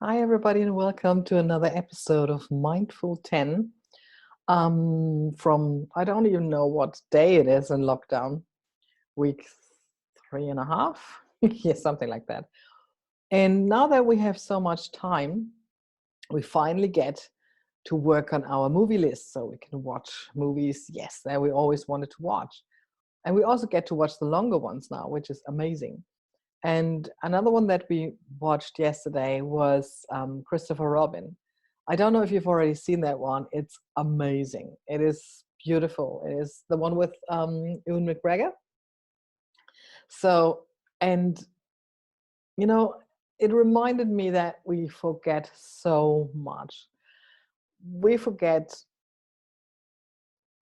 Hi, everybody, and welcome to another episode of Mindful 10. From I don't even know what day it is in lockdown, week 3.5, yeah, something like that. And now that we have so much time, we finally get to work on our movie list so we can watch movies, yes, that we always wanted to watch. And we also get to watch the longer ones now, which is amazing. And another one that we watched yesterday was Christopher Robin. I don't know if you've already seen that one. It's amazing. It is beautiful. It is the one with Ewan McGregor. So, and you know, it reminded me that we forget so much. We forget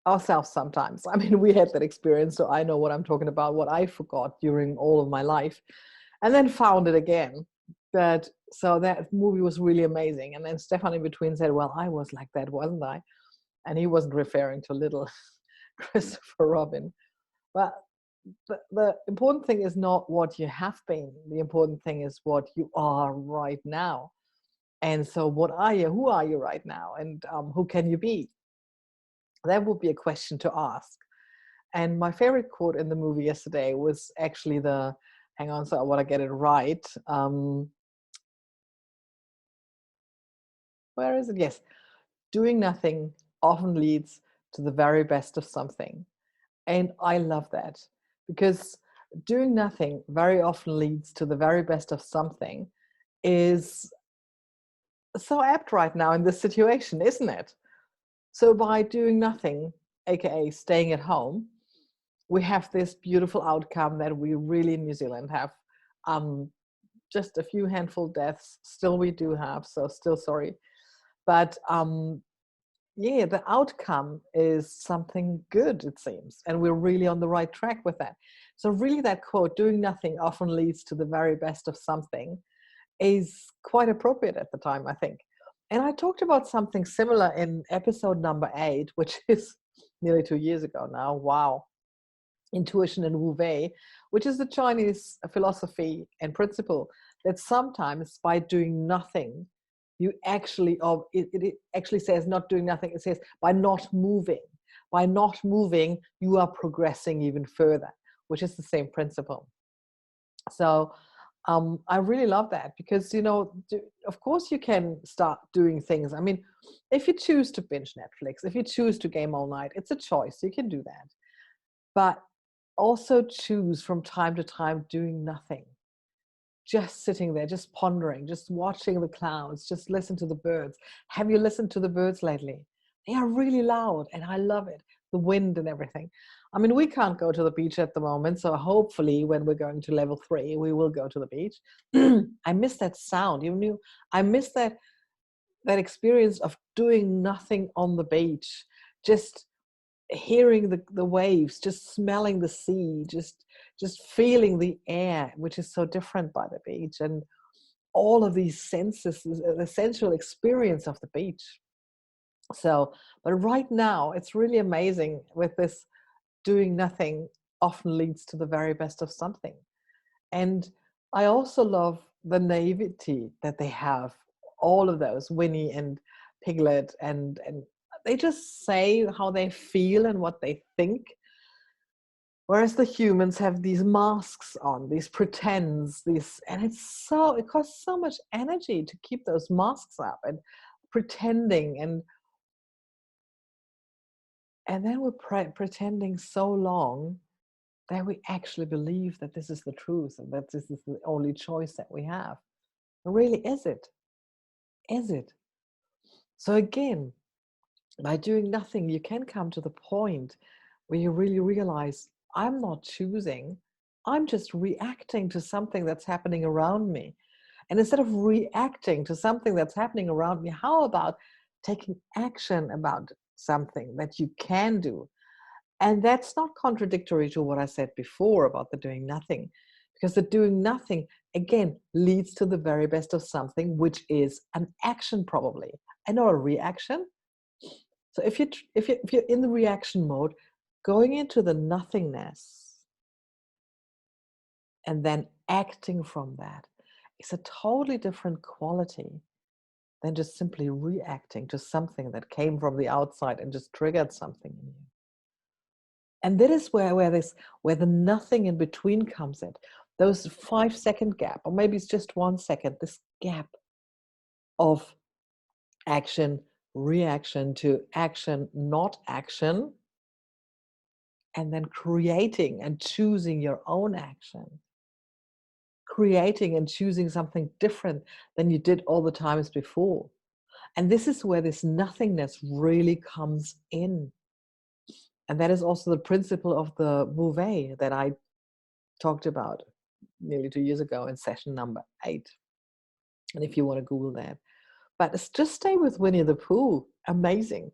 ourselves sometimes. I mean, we had that experience, so I know what I'm talking about, what I forgot during all of my life, and then found it again. But so that movie was really amazing. And then Stefan in between said, "Well, I was like that, wasn't I?" And he wasn't referring to little Christopher Robin. But the important thing is not what you have been. The important thing is what you are right now. And so, what are you? Who are you right now? And who can you be? That would be a question to ask. And my favorite quote in the movie yesterday was actually hang on, so I want to get it right. Where is it? Yes. Doing nothing often leads to the very best of something. And I love that because doing nothing very often leads to the very best of something is so apt right now in this situation, isn't it? So by doing nothing, aka staying at home, we have this beautiful outcome that we really in New Zealand have. Just a few handful deaths, still we do have, so still sorry. But yeah, the outcome is something good, it seems, and we're really on the right track with that. So really that quote, doing nothing often leads to the very best of something, is quite appropriate at the time, I think. And I talked about something similar in episode number 8, which is nearly 2 years ago now. Wow. Intuition and Wu Wei, which is the Chinese philosophy and principle that sometimes by doing nothing, you actually, or it actually says not doing nothing, it says by not moving. By not moving, you are progressing even further, which is the same principle. So I really love that because, of course you can start doing things. I mean, if you choose to binge Netflix, if you choose to game all night, it's a choice. You can do that. But also choose from time to time doing nothing, just sitting there, just pondering, just watching the clouds, just listen to the birds. Have you listened to the birds lately? They are really loud and I love it, the wind and everything. I mean, we can't go to the beach at the moment, so hopefully when we're going to level 3 we will go to the beach. I miss that sound. I miss that experience of doing nothing on the beach, just hearing the waves, just smelling the sea, just feeling the air, which is so different by the beach, and all of these senses, the sensual experience of the beach. So, but right now it's really amazing with this doing nothing often leads to the very best of something. And I also love the naivety that they have, all of those, Winnie and Piglet, and they just say how they feel and what they think. Whereas the humans have these masks on, these pretends, and it costs so much energy to keep those masks up and pretending, and then we're pretending so long that we actually believe that this is the truth and that this is the only choice that we have. Really, is it? Is it? So again, by doing nothing, you can come to the point where you really realize I'm not choosing, I'm just reacting to something that's happening around me. And instead of reacting to something that's happening around me, how about taking action about something that you can do? And that's not contradictory to what I said before about the doing nothing, because the doing nothing, again, leads to the very best of something, which is an action probably, and not a reaction. So if you're in the reaction mode, going into the nothingness and then acting from that is a totally different quality. than just simply reacting to something that came from the outside and just triggered something in you. And that is where the nothing in between comes in. Those 5-second gap, or maybe it's just 1 second, this gap of action, reaction to action, not action, and then creating and choosing your own action. Creating and choosing something different than you did all the times before. And this is where this nothingness really comes in. And that is also the principle of the yeay that I talked about nearly 2 years ago in session number 8. And if you want to Google that. But just stay with Winnie the Pooh. Amazing.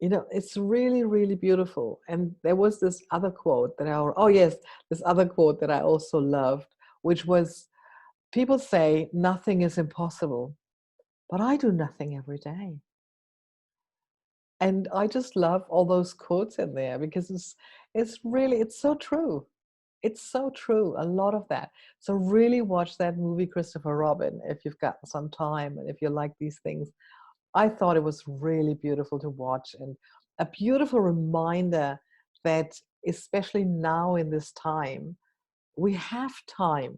It's really, really beautiful. And there was this other quote this other quote that I also loved, which was, people say nothing is impossible, but I do nothing every day. And I just love all those quotes in there because it's so true. It's so true, a lot of that. So really watch that movie, Christopher Robin, if you've got some time and if you like these things. I thought it was really beautiful to watch and a beautiful reminder that especially now in this time, we have time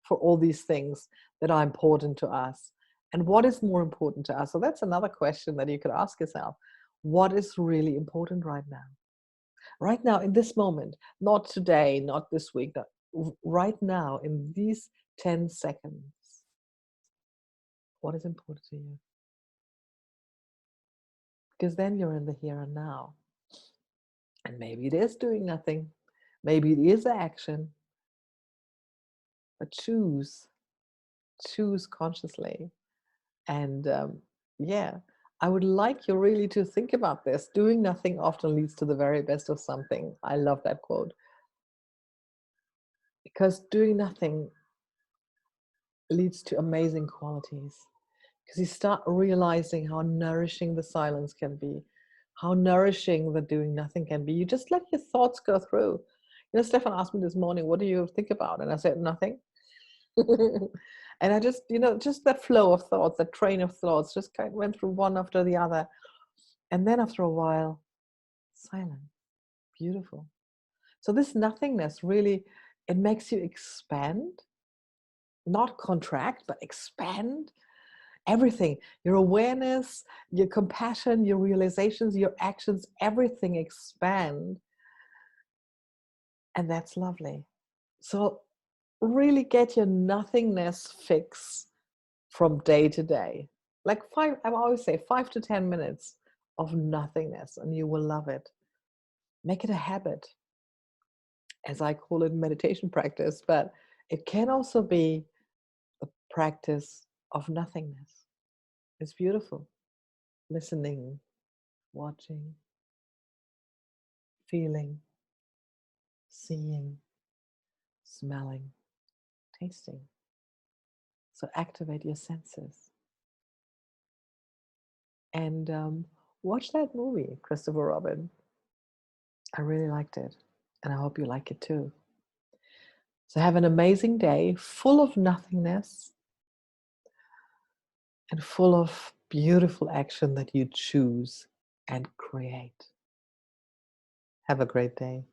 for all these things that are important to us. And what is more important to us? So that's another question that you could ask yourself. What is really important right now? Right now, in this moment, not today, not this week, right now, in these 10 seconds, what is important to you? Because then you're in the here and now. And maybe it is doing nothing. Maybe it is action. But choose consciously. And I would like you really to think about this. Doing nothing often leads to the very best of something. I love that quote. Because doing nothing leads to amazing qualities. Because you start realizing how nourishing the silence can be, how nourishing the doing nothing can be. You just let your thoughts go through. Stefan asked me this morning, what do you think about? And I said, nothing. And I just, just that flow of thoughts, that train of thoughts just kind of went through one after the other. And then after a while, silence, beautiful. So this nothingness really, it makes you expand, not contract, but expand everything. Your awareness, your compassion, your realizations, your actions, everything expand. And that's lovely. So really get your nothingness fix from day to day. Like I always say 5 to 10 minutes of nothingness and you will love it. Make it a habit, as I call it, meditation practice, but it can also be the practice of nothingness. It's beautiful. Listening, watching, feeling, seeing, smelling, tasting. So activate your senses. And watch that movie, Christopher Robin. I really liked it. And I hope you like it too. So have an amazing day full of nothingness and full of beautiful action that you choose and create. Have a great day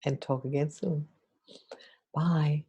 and talk again soon. Bye.